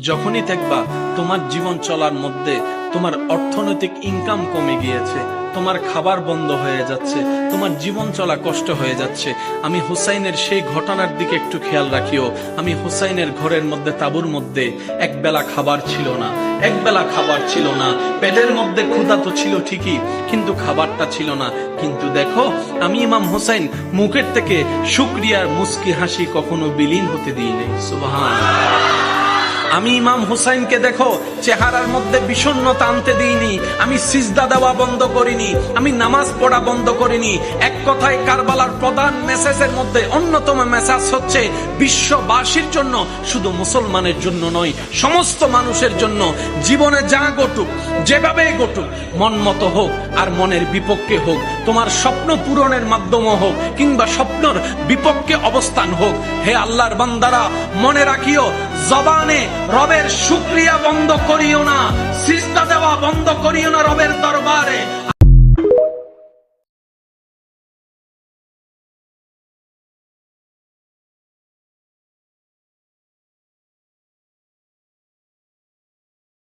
যখনই দেখবা তোমার জীবন চলার মধ্যে তোমার অর্থনৈতিক ইনকাম কমে গিয়েছে, তোমার খাবার বন্ধ হয়ে যাচ্ছে, তোমার জীবন চলা কষ্ট হয়ে যাচ্ছে, আমি হুসাইনের সেই ঘটনার দিকে একটু খেয়াল রাখিও। আমি হুসাইনের ঘরের মধ্যে, তাঁবুর মধ্যে একবেলা খাবার ছিল না, একবেলা খাবার ছিল না, পেটের মধ্যে ক্ষুধা তো ছিল ঠিকই, কিন্তু খাবারটা ছিল না। কিন্তু দেখো, আমি ইমাম হুসাইন মুখের থেকে শুকরিয়ার মুস্কি হাসি কখনো বিলীন হতে দিই নাই। সুবহানাল্লাহ। আমি ইমাম হুসাইনকে দেখো চেহারার মধ্যে বিষণ্ণতা আনতে দিইনি, আমি সিজদা দেওয়া বন্ধ করিনি, আমি নামাজ পড়া বন্ধ করিনি। এক কথায় কারবালার প্রধান মেসেজের মধ্যে অন্যতম মেসেজ হচ্ছে বিশ্ববাসীর জন্য, শুধু মুসলমানের জন্য নয়, সমস্ত মানুষের জন্য। জীবনে যা ঘটুক, যেভাবে ঘটুক, মন মতো হোক আর মনের বিপক্ষে হোক, তোমার স্বপ্ন পূরণের মাধ্যমে হোক কিংবা স্বপ্নের বিপক্ষে অবস্থান হোক, হে আল্লাহর বান্দারা মনে রাখিও, জবানে রবের শুকরিয়া বন্ধ করিও না, সিজদা দেওয়া বন্ধ করিও না রবের দরবারে।